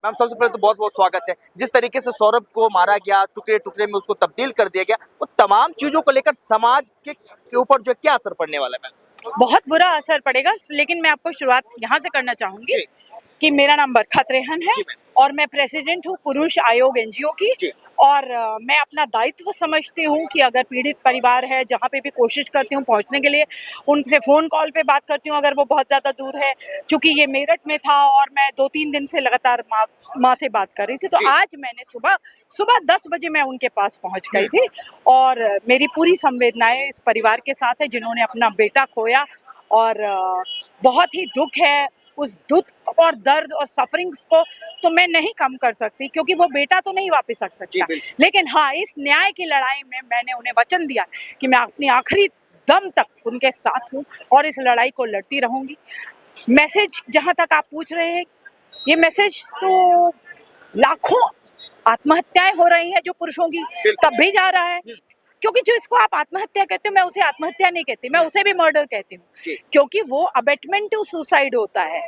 Ma'am सबसे पहले तो बहुत बहुत स्वागत है। जिस तरीके से सौरभ को मारा गया, टुकड़े टुकड़े में उसको तब्दील कर दिया गया, वो तमाम चीजों को लेकर समाज के ऊपर जो है क्या असर पड़ने वाला है मैम? बहुत बुरा असर पड़ेगा, लेकिन मैं आपको शुरुआत यहाँ से करना चाहूंगी जी। कि मेरा नाम बरखत रेहन है जी मैम। और मैं प्रेसिडेंट हूँ पुरुष आयोग एनजीओ की। जी। और मैं अपना दायित्व समझती हूँ कि अगर पीड़ित परिवार है, जहाँ पे भी कोशिश करती हूँ पहुँचने के लिए, उनसे फ़ोन कॉल पे बात करती हूँ अगर वो बहुत ज़्यादा दूर है। क्योंकि ये मेरठ में था और मैं 2-3 दिन से लगातार माँ से बात कर रही थी, तो जी। आज मैंने सुबह 10 बजे मैं उनके पास पहुँच गई थी। और मेरी पूरी संवेदनाएं इस परिवार के साथ है जिन्होंने अपना बेटा खोया। और बहुत ही दुख है, उस दुख और दर्द और सफरिंग्स को तो मैं नहीं कम कर सकती, क्योंकि वो बेटा तो नहीं वापस आ जी, सकता। बिल्कुल। लेकिन हाँ, इस न्याय की लड़ाई में मैंने उन्हें वचन दिया कि मैं अपनी आखिरी दम तक उनके साथ हूँ और इस लड़ाई को लड़ती रहूंगी। मैसेज जहां तक आप पूछ रहे हैं, ये मैसेज तो लाखों आत्महत्याएं हो रही हैं जो पुरुषों की, तब भी जा रहा है। क्योंकि जो इसको आप आत्महत्या कहते हो, मैं उसे आत्महत्या नहीं कहती, मैं उसे भी मर्डर कहती हूँ। क्योंकि वो अबेटमेंट टू सुसाइड होता है।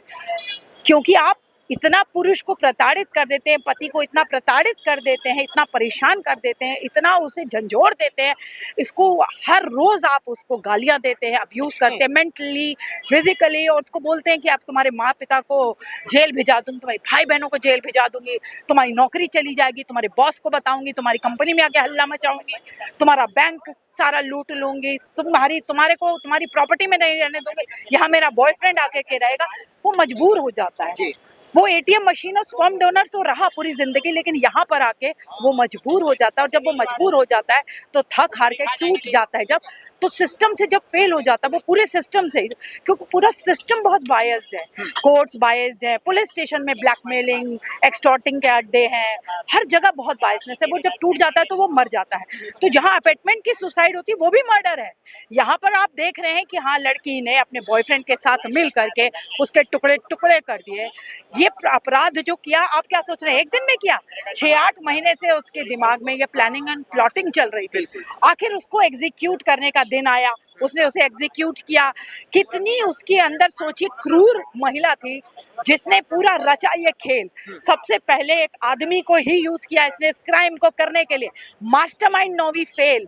क्योंकि आप इतना पुरुष को प्रताड़ित कर देते हैं, पति को इतना प्रताड़ित कर देते हैं, इतना परेशान कर देते हैं, इतना उसे झंझोड़ देते हैं, इसको हर रोज आप उसको गालियां देते हैं, अब्यूज करते हैं मेंटली, फिजिकली, और उसको बोलते हैं कि आप तुम्हारे माँ पिता को जेल भिजा दूंगी, तुम्हारे भाई बहनों को जेल भिजा दूंगी, तुम्हारी नौकरी चली जाएगी, तुम्हारे बॉस को बताऊंगी, तुम्हारी कंपनी में आके हल्ला मचाऊंगी, तुम्हारा बैंक सारा लूट लूंगी, तुम्हारी प्रॉपर्टी में नहीं रहने दूंगी, यहाँ मेरा बॉयफ्रेंड आके के रहेगा। वो मजबूर हो जाता है। वो एटीएम मशीन और स्पर्म डोनर तो रहा पूरी जिंदगी, लेकिन यहाँ पर आके वो मजबूर हो जाता है। और जब वो मजबूर हो जाता है तो थक हार के टूट जाता है। जब तो सिस्टम से जब फेल हो जाता है, वो पूरे सिस्टम से, क्योंकि पूरा सिस्टम बहुत बायस्ड है, कोर्ट्स बायस्ड है, पुलिस स्टेशन में ब्लैकमेलिंग, एक्सटॉर्टिंग के अड्डे हैं, हर जगह बहुत बायसनेस है। वो जब टूट जाता है तो वो मर जाता है। तो जहाँ अपार्टमेंट की सुसाइड होती है वो भी मर्डर है। यहाँ पर आप देख रहे हैं कि हाँ, लड़की ने अपने बॉयफ्रेंड के साथ मिल करके उसके टुकड़े टुकड़े कर दिए। ये अपराध जो किया, आप क्या सोच रहे हैं एक दिन में किया? 6-8 महीने से उसके दिमाग में ये प्लानिंग एंड प्लॉटिंग चल रही थी। आखिर उसको एग्जीक्यूट करने का दिन आया, उसने उसे एग्जीक्यूट किया। कितनी उसके अंदर सोचिए क्रूर महिला थी जिसने पूरा रचा ये खेल। सबसे पहले एक आदमी को ही यूज किया इसने इस क्राइम को करने के लिए। मास्टरमाइंड नोवी फेल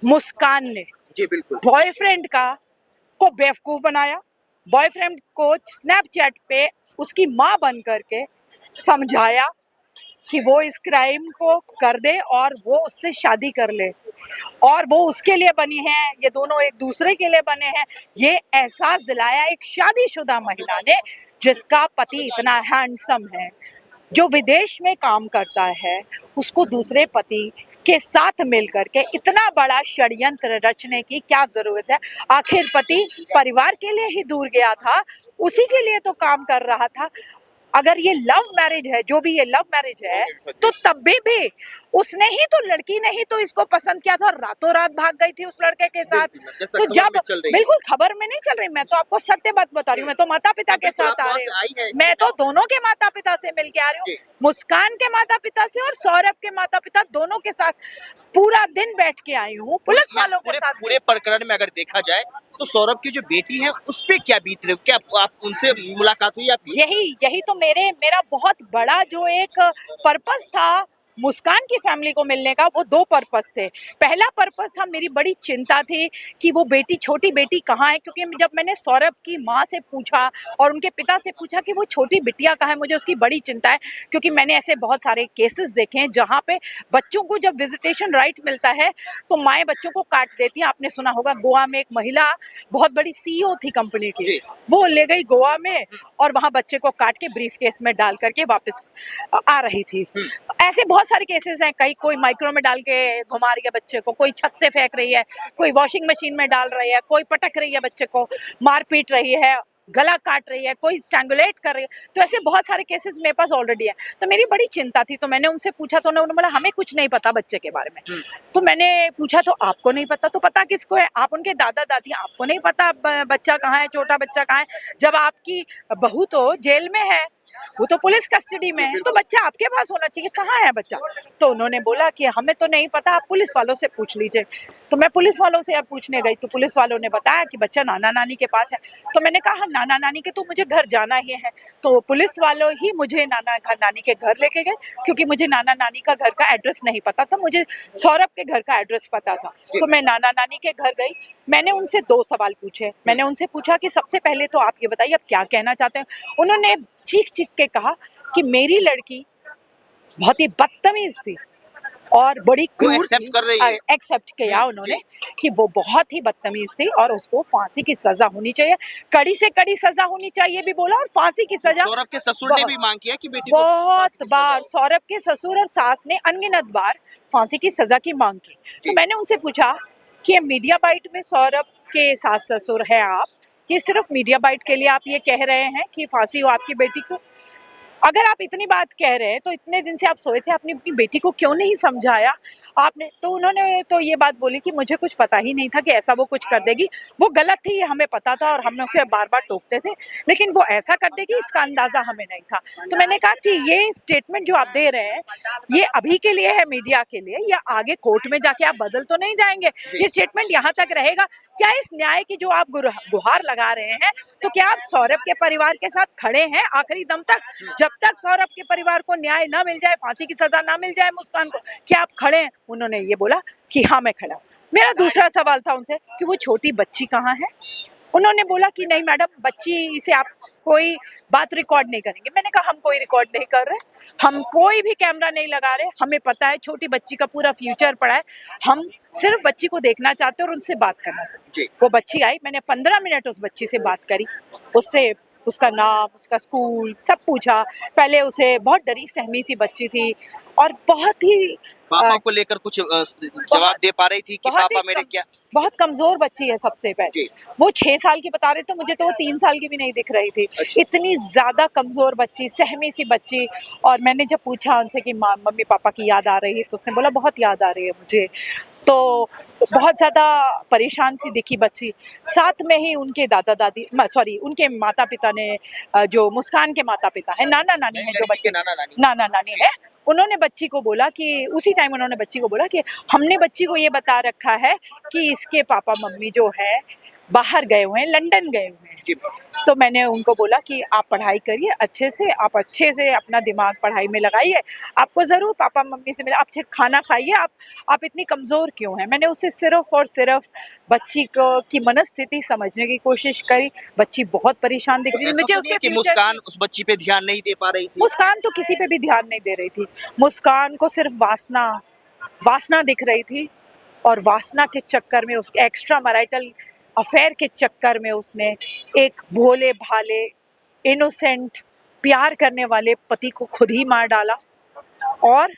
मुस्कान ने जी बिल्कुल। बॉयफ्रेंड को बेवकूफ बनाया, बॉयफ्रेंड को स्नैपचैट पे उसकी माँ बन करके समझाया कि वो इस क्राइम को कर दे और वो उससे शादी कर ले, और वो उसके लिए बनी है, ये दोनों एक दूसरे के लिए बने हैं। ये एहसास दिलाया एक शादीशुदा महिला ने जिसका पति इतना हैंडसम है, जो विदेश में काम करता है, उसको दूसरे पति के साथ मिलकर के इतना बड़ा षड्यंत्र रचने की क्या जरूरत है? आखिर पति परिवार के लिए ही दूर गया था, उसी के लिए तो काम कर रहा था। अगर ये लव मैरिज है, जो भी ये लव मैरिज है, तो तब भी उसने ही तो, लड़की ने ही तो इसको पसंद किया था और रातों रात भाग गई थी उस लड़के के साथ। तो जब बिल्कुल खबर में नहीं चल रही, मैं तो आपको सत्य बात बता रही हूँ। मैं तो माता पिता के साथ आ रही हूँ, मैं तो दोनों के माता पिता से मिलके आ रही हूँ, मुस्कान के माता पिता से और सौरभ के माता पिता दोनों के साथ पूरा दिन बैठ के आई हूँ, पुलिस वालों के साथ। पूरे प्रकरण में अगर देखा जाए तो सौरभ की जो बेटी है उस पे क्या बीत रही, क्या आप उनसे मुलाकात हुई आपकी? यही तो मेरा बहुत बड़ा जो एक पर्पस था मुस्कान की फैमिली को मिलने का, वो 2 पर्पस थे। पहला पर्पस था, मेरी बड़ी चिंता थी कि वो बेटी, छोटी बेटी कहाँ है, क्योंकि जब मैंने सौरभ की माँ से पूछा और उनके पिता से पूछा कि वो छोटी बिटिया कहाँ है, मुझे उसकी बड़ी चिंता है। क्योंकि मैंने ऐसे बहुत सारे केसेस देखे हैं जहाँ पे बच्चों को जब विजिटेशन राइट मिलता है तो माएँ बच्चों को काट देती हैं। आपने सुना होगा, गोवा में एक महिला बहुत बड़ी CEO थी कंपनी की, वो ले गई गोवा में और वहाँ बच्चे को काट के ब्रीफ केस में डाल करके वापस आ रही थी। ऐसे बहुत सारे केसेस हैं, कहीं कोई माइक्रो में डाल के घुमा रही है बच्चे को, कोई छत से फेंक रही है, कोई वॉशिंग मशीन में डाल रही है, कोई पटक रही है बच्चे को, मार पीट रही है, गला काट रही है, कोई स्ट्रैंगुलेट कर रही है। तो ऐसे बहुत सारे केसेस मेरे पास ऑलरेडी है। तो मेरी बड़ी चिंता थी, तो मैंने उनसे पूछा तो उन्होंने बोला हमें कुछ नहीं पता बच्चे के बारे में। तो मैंने पूछा तो आपको नहीं पता, तो पता किसको है? आप उनके दादा दादी, आपको नहीं पता बच्चा कहाँ है, छोटा बच्चा कहाँ है, जब आपकी बहू तो जेल में है, वो तो पुलिस कस्टडी में है, तो बच्चा आपके पास होना चाहिए, कहाँ है बच्चा? तो उन्होंने बोला कि हमें तो नहीं पता, आप पुलिस वालों से पूछ लीजिए। तो मैं पुलिस वालों से अब पूछने गई, तो पुलिस वालों ने बताया कि बच्चा नाना नानी के पास है। तो मैंने कहा नाना नानी के तो मुझे घर जाना ही है। तो पुलिस वालों ही मुझे नाना नानी के घर लेके गए, क्योंकि मुझे नाना नानी का घर का एड्रेस नहीं पता था, मुझे सौरभ के घर का एड्रेस पता था। तो मैं नाना नानी के घर गई, मैंने उनसे 2 सवाल पूछे। मैंने उनसे पूछा कि सबसे पहले तो आप ये बताइए आप क्या कहना चाहते हैं। उन्होंने चीख चीख के कहा कि मेरी लड़की बहुत ही बदतमीज थी और बड़ी क्रूर एक्सेप्ट कर रही है। एक्सेप्ट किया उन्होंने कि वो बहुत ही बदतमीज थी और उसको फांसी की सजा होनी चाहिए, कड़ी से कड़ी सजा होनी चाहिए भी बोला, और फांसी की सजा। सौरभ के ससुर ने भी मांग किया कि बेटी को बहुत बार सौरभ के ससुर और सास ने अनगिनत बार फांसी की सजा की मांग की। तो मैंने उनसे पूछा कि मीडिया बाइट में सौरभ के सास ससुर है आप, कि सिर्फ मीडिया बाइट के लिए आप ये कह रहे हैं कि फांसी हो आपकी बेटी को? अगर आप इतनी बात कह रहे हैं तो इतने दिन से आप सोए थे, आपने अपनी बेटी को क्यों नहीं समझाया आपने? तो उन्होंने तो ये बात बोली कि मुझे कुछ पता ही नहीं था कि ऐसा वो कुछ कर देगी, वो गलत थी ये हमें पता था और हमने उसे बार बार टोकते थे, लेकिन वो ऐसा कर देगी इसका अंदाजा हमें नहीं था। तो मैंने कहा कि ये स्टेटमेंट जो आप दे रहे हैं ये अभी के लिए है, मीडिया के लिए, या आगे कोर्ट में जाके आप बदल तो नहीं जाएंगे? ये स्टेटमेंट यहाँ तक रहेगा क्या? इस न्याय की जो आप गुहार लगा रहे हैं, तो क्या आप सौरभ के परिवार के साथ खड़े हैं आखिरी दम तक? जब तक सौरभ के परिवार को न्याय ना मिल जाए, फांसी की सजा ना मिल जाए मुस्कान को, क्या आप खड़े हैं? उन्होंने ये बोला कि हाँ मैं खड़ा हूं। मेरा दूसरा सवाल था उनसे कि वो छोटी बच्ची कहाँ है? उन्होंने बोला कि नहीं मैडम, बच्ची से आप कोई बात रिकॉर्ड नहीं करेंगे। मैंने कहा हम कोई रिकॉर्ड नहीं कर रहे, हम कोई भी कैमरा नहीं लगा रहे, हमें पता है छोटी बच्ची का पूरा फ्यूचर पड़ा है, हम सिर्फ बच्ची को देखना चाहते और उनसे बात करना चाहते। वो बच्ची आई, मैंने 15 मिनट उस बच्ची से बात करी, उससे उसका नाम, उसका स्कूल सब पूछा। पहले उसे बहुत डरी सहमी सी बच्ची थी और बहुत ही पापा को लेकर कुछ जवाब दे पा रही थी कि पापा मेरे क्या? बहुत कमजोर बच्ची है सबसे पहले। वो 6 साल की बता रहे थे, मुझे तो वो 3 साल की भी नहीं दिख रही थी। अच्छा। इतनी ज्यादा कमजोर बच्ची, सहमी सी बच्ची। और मैंने जब पूछा उनसे कि मम्मी पापा की याद आ रही है, तो उसने बोला बहुत याद आ रही है मुझे। तो बहुत ज्यादा परेशान सी दिखी बच्ची। साथ में ही उनके दादा दादी, सॉरी उनके माता पिता ने, जो मुस्कान के माता पिता है, नाना नानी है, जो बच्चे नाना नानी है, उन्होंने बच्ची को बोला कि उसी टाइम उन्होंने बच्ची को बोला कि हमने बच्ची को ये बता रखा है कि इसके पापा मम्मी जो है बाहर गए हुए हैं, लंदन गए हुए हैं। तो मैंने उनको बोला कि आप पढ़ाई करिए अच्छे से, आप अच्छे से अपना दिमाग पढ़ाई में लगाइए, आपको जरूर पापा मम्मी से मिले, आप खाना खाइए, आप इतनी कमजोर क्यों हैं? मैंने उससे सिर्फ और सिर्फ बच्ची को की मनस्थिति समझने की कोशिश करी। बच्ची बहुत परेशान दिख रही थी मुझे। उसके कि मुस्कान उस बच्ची पे ध्यान नहीं दे पा रही थी। मुस्कान तो किसी पे भी ध्यान नहीं दे रही थी, मुस्कान को सिर्फ वासना दिख रही थी, और वासना के चक्कर में, उसके एक्स्ट्रा मैरिटल अफेयर के चक्कर में उसने एक भोले भाले इनोसेंट प्यार करने वाले पति को खुद ही मार डाला और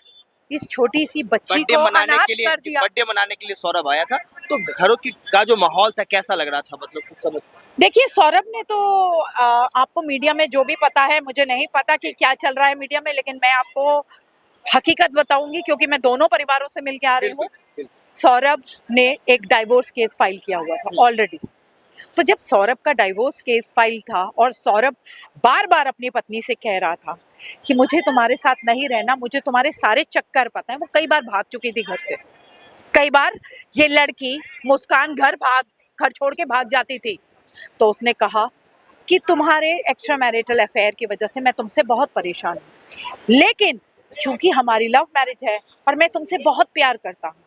इस छोटी सी बच्ची को अनाथ कर दिया। बर्थडे मनाने के लिए सौरभ आया था, तो घरों का जो माहौल था कैसा लग रहा था? मतलब कुछ समझ। देखिए सौरभ ने तो आपको मीडिया में जो भी पता है, मुझे नहीं पता कि क्या चल रहा है मीडिया में, लेकिन मैं आपको हकीकत बताऊंगी क्योंकि मैं दोनों परिवारों से मिलके आ रही हूँ। सौरभ ने एक डाइवोर्स केस फाइल किया हुआ था ऑलरेडी। तो जब सौरभ का डाइवोर्स केस फाइल था और सौरभ बार बार अपनी पत्नी से कह रहा था कि मुझे तुम्हारे साथ नहीं रहना, मुझे तुम्हारे सारे चक्कर पता है, वो कई बार भाग चुकी थी घर से। कई बार ये लड़की मुस्कान घर छोड़ के भाग जाती थी। तो उसने कहा कि तुम्हारे एक्स्ट्रा मैरिटल अफेयर की वजह से मैं तुमसे बहुत परेशान हूँ, लेकिन चूंकि हमारी लव मैरिज है और मैं तुमसे बहुत प्यार करता हूँ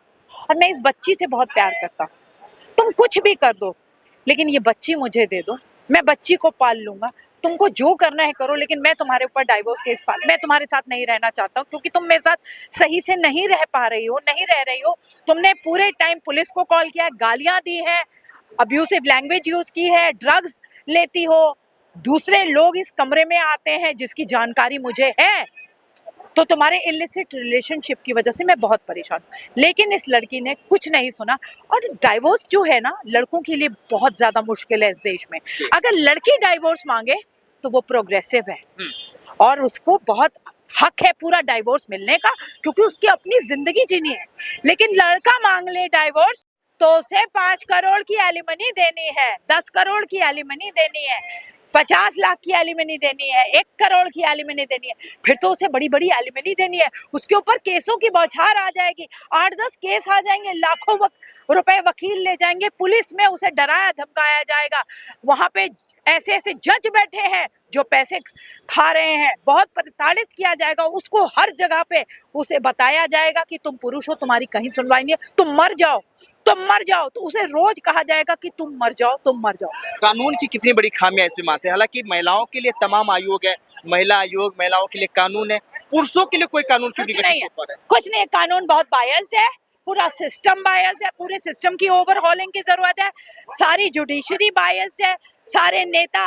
और मैं इस बच्ची से बहुत प्यार करता हूँ, तुम कुछ भी कर दो लेकिन ये बच्ची मुझे दे दो, मैं बच्ची को पाल लूंगा, तुमको जो करना है करो, लेकिन मैं तुम्हारे ऊपर डाइवोर्स केस फाइल, मैं तुम्हारे साथ नहीं रहना चाहता हूँ क्योंकि तुम मेरे साथ सही से नहीं रह पा रही हो, नहीं रह रही हो। तुमने पूरे टाइम पुलिस को कॉल किया, गालियां दी हैं, अब्यूसिव लैंग्वेज यूज की है, ड्रग्स लेती हो, दूसरे लोग इस कमरे में आते हैं जिसकी जानकारी मुझे है। तो तुम्हारे इलिसिट रिलेशनशिप की वजह से मैं बहुत परेशान हूँ। लेकिन इस लड़की ने कुछ नहीं सुना। और डाइवोर्स जो है ना, लड़कों के लिए बहुत ज्यादा मुश्किल है इस देश में। अगर लड़की डाइवोर्स मांगे तो वो प्रोग्रेसिव है और उसको बहुत हक है पूरा डाइवोर्स मिलने का, क्योंकि उसकी अपनी जिंदगी जीनी है। लेकिन लड़का मांग ले डाइवोर्स तो उसे 5 करोड़ की एलिमनी देनी है, 10 करोड़ की एलिमनी देनी है। 50 लाख की एलिमनी देनी है, 1 करोड़ की एलिमनी देनी है, फिर तो उसे बड़ी बड़ी एलिमनी देनी है। उसके ऊपर केसों की बौछार आ जाएगी, 8-10 केस आ जाएंगे, लाखों रुपए वकील ले जाएंगे, पुलिस में उसे डराया धमकाया जाएगा। वहां पे ऐसे ऐसे जज बैठे हैं जो पैसे खा रहे हैं, बहुत प्रताड़ित किया जाएगा उसको। हर जगह पे उसे बताया जाएगा कि तुम पुरुष हो, तुम्हारी कहीं सुनवाई नहीं है, तुम मर जाओ, तुम मर जाओ। तो उसे रोज कहा जाएगा कि तुम मर जाओ, तुम मर जाओ। कानून की कितनी बड़ी खामियां इसमें आते हैं। हालांकि महिलाओं के लिए तमाम आयोग है, महिला आयोग, महिलाओं के लिए कानून है, पुरुषों के लिए कोई कानून क्यों कुछ नहीं नहीं गठित है, हो पा रहा है? कुछ नहीं है। कानून बहुत बायस्ड है, पूरा सिस्टम बायस्ड है, पूरे सिस्टम की ओवरहॉलिंग की जरूरत है। सारी जुडिशरी बायस्ड है, सारे नेता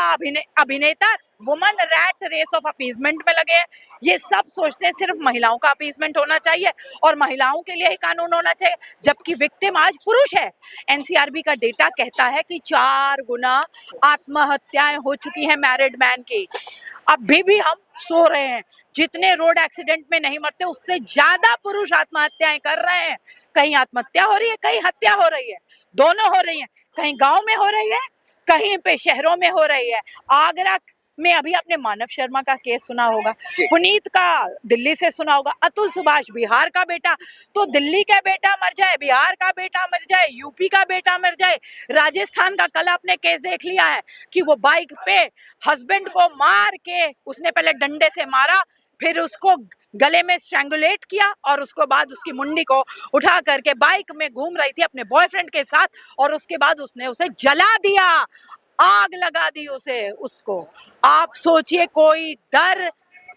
अभिनेता woman rat race of appeasement में लगे हैं। ये सब सोचते हैं सिर्फ महिलाओं का अपीजमेंट होना चाहिए और महिलाओं के लिए ही कानून होना चाहिए, जबकि विक्टिम आज पुरुष है। एनसीआरबी का डेटा कहता है कि 4 गुना आत्महत्याएं हो चुकी हैं मैरिड मैन की। अभी भी हम सो रहे हैं। जितने रोड एक्सीडेंट में नहीं मरते, उससे ज्यादा पुरुष आत्महत्याएं कर रहे हैं। कहीं आत्महत्या हो रही है, कहीं हत्या हो रही है, दोनों हो रही है। कहीं गांव में हो रही है, कहीं पे शहरों में हो रही है। आगरा में अभी आपने मानव शर्मा का केस सुना होगा, पुनीत का दिल्ली से सुना होगा, अतुल सुभाष बिहार का बेटा। तो दिल्ली का बेटा मर जाए, बिहार का बेटा मर जाए, यूपी का बेटा मर जाए, राजस्थान का कल आपने केस देख लिया है कि वो बाइक पे हस्बैंड को मार के, उसने पहले डंडे से मारा, फिर उसको गले में स्ट्रैंगुलेट किया और उसको बाद उसकी मुंडी को उठा करके बाइक में घूम रही थी अपने बॉयफ्रेंड के साथ, और उसके बाद उसने उसे जला दिया, आग लगा दी उसे उसको। आप सोचिए, कोई डर,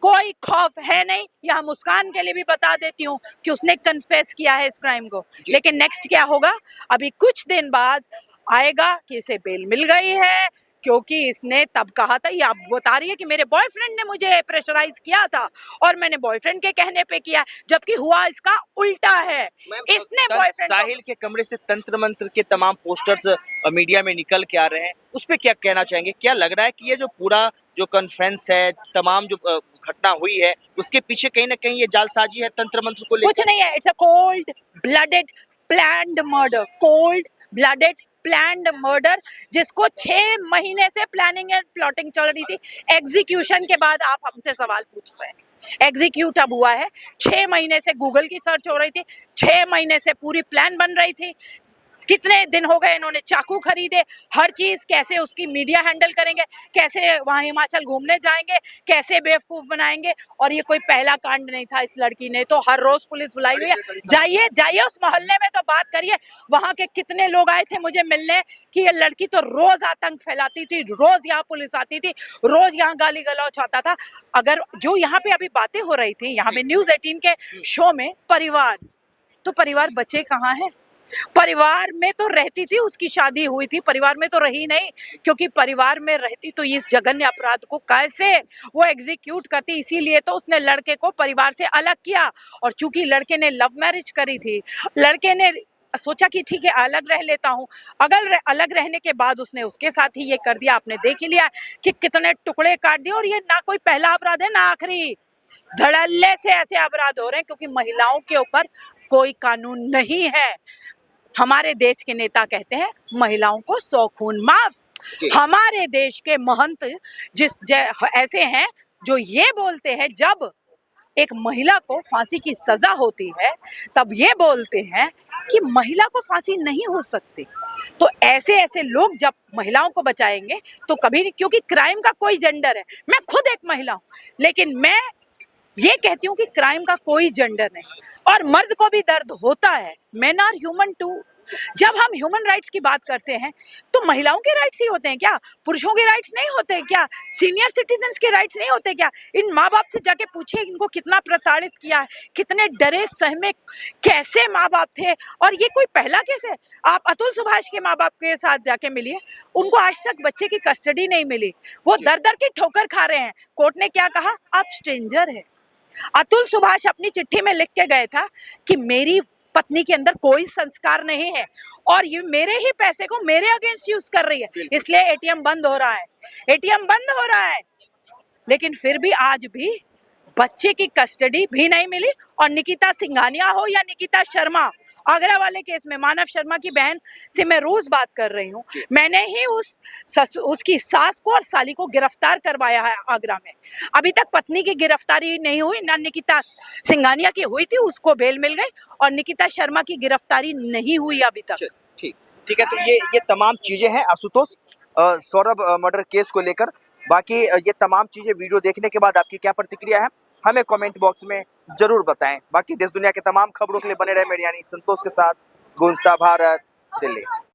कोई खौफ है नहीं। यहाँ मुस्कान के लिए भी बता देती हूँ कि उसने कन्फेस किया है इस क्राइम को, लेकिन नेक्स्ट क्या होगा, अभी कुछ दिन बाद आएगा कि इसे बेल मिल गई है, क्योंकि इसने तब कहा था, ये आप बता रही है कि मेरे बॉयफ्रेंड ने मुझे प्रेशराइज किया था और मैंने बॉयफ्रेंड के कहने पे किया, जबकि हुआ इसका उल्टा है। इसने बॉयफ्रेंड साहिल के कमरे से तंत्र मंत्र के तमाम पोस्टर्स मीडिया में निकल के आ रहे हैं, उस पे क्या कहना चाहेंगे? क्या लग रहा है कि ये जो पूरा जो कॉन्फ्रेंस है, तमाम जो घटना हुई है, उसके पीछे कहीं ना कहीं ये जालसाजी है तंत्र मंत्र को लेकर? कुछ नहीं है, it's a cold blooded planned murder, cold blooded planned murder, जिसको 6 महीने से प्लानिंग एंड प्लॉटिंग चल रही थी। एग्जीक्यूशन के बाद आप हमसे सवाल पूछ रहे हैं, एग्जीक्यूट अब हुआ है। 6 महीने से गूगल की सर्च हो रही थी, 6 महीने से पूरी प्लान बन रही थी। कितने दिन हो गए इन्होंने चाकू खरीदे, हर चीज कैसे उसकी मीडिया हैंडल करेंगे, कैसे वहां हिमाचल घूमने जाएंगे, कैसे बेवकूफ बनाएंगे। और ये कोई पहला कांड नहीं था, इस लड़की ने तो हर रोज पुलिस बुलाई हुई है। जाइए जाइए उस मोहल्ले में तो बात करिए, वहां के कितने लोग आए थे मुझे मिलने कि ये लड़की तो रोज आतंक फैलाती थी, रोज यहाँ पुलिस आती थी, रोज यहाँ गाली गलौज आता था। अगर जो यहाँ पे अभी बातें हो रही थी, यहाँ पे न्यूज 18 के शो में, परिवार, तो परिवार बचे कहाँ हैं? परिवार में तो रहती थी, उसकी शादी हुई थी, परिवार में तो रही नहीं, क्योंकि परिवार में रहती तो इस जघन्य अपराध को कैसे वो एग्जीक्यूट करती। इसीलिए तो उसने लड़के को परिवार से अलग किया। और चूंकि लड़के ने लव मैरिज करी थी, लड़के ने सोचा कि ठीक है अलग रह लेता हूँ, अगर अलग रहने के बाद उसने उसके साथ ही ये कर दिया। आपने देख ही लिया कि कितने टुकड़े काट दिए। और ये ना कोई पहला अपराध है ना आखिरी, धड़ल्ले से ऐसे अपराध हो रहे हैं क्योंकि महिलाओं के ऊपर कोई कानून नहीं है। हमारे देश के नेता कहते हैं महिलाओं को 100 खून माफ। हमारे देश के महंत ऐसे हैं जो ये बोलते हैं, जब एक महिला को फांसी की सजा होती है तब ये बोलते हैं कि महिला को फांसी नहीं हो सकती। तो ऐसे ऐसे लोग जब महिलाओं को बचाएंगे तो कभी नहीं, क्योंकि क्राइम का कोई जेंडर है। मैं खुद एक महिला हूँ, लेकिन मैं ये कहती हूँ कि क्राइम का कोई जेंडर नहीं, और मर्द को भी दर्द होता है। Men are human too. जब हम ह्यूमन राइट्स की बात करते हैं तो महिलाओं के राइट्स ही होते हैं क्या? पुरुषों के राइट्स नहीं होते क्या? सीनियर सिटीजन्स के राइट्स नहीं होते क्या? इन माँ बाप से जाके पूछिए इनको कितना प्रताड़ित किया है, कितने डरे सहमे कैसे माँ बाप थे। और ये कोई पहला केस है? आप अतुल सुभाष के माँ बाप के साथ जाके मिलिए, उनको आज तक बच्चे की कस्टडी नहीं मिली, वो दर दर की ठोकर खा रहे हैं। कोर्ट ने क्या कहा? आप स्ट्रेंजर है। अतुल सुभाष अपनी चिट्ठी में लिख के गए था कि मेरी पत्नी के अंदर कोई संस्कार नहीं है और ये मेरे ही पैसे को मेरे अगेंस्ट यूज कर रही है, इसलिए एटीएम बंद हो रहा है, एटीएम बंद हो रहा है। लेकिन फिर भी आज भी बच्चे की कस्टडी भी नहीं मिली। और निकिता सिंघानिया हो या निकिता शर्मा, आगरा वाले केस में मानव शर्मा की बहन से मैं रोज बात कर रही हूँ। मैंने ही उसकी सास को और साली को गिरफ्तार करवाया है आगरा में। अभी तक पत्नी की गिरफ्तारी नहीं हुई, ना निकिता सिंघानिया की हुई थी, उसको बेल मिल गई, और निकिता शर्मा की गिरफ्तारी नहीं हुई अभी तक। ठीक ठीक है, तो ये तमाम चीजें हैं आशुतोष सौरभ मर्डर केस को लेकर। बाकी ये तमाम चीजें वीडियो देखने के बाद आपकी क्या प्रतिक्रिया है हमें कमेंट बॉक्स में जरूर बताएं। बाकी देश दुनिया के तमाम खबरों के लिए बने रहे मेरे यानी संतोष के साथ। गूंजता भारत, दिल्ली।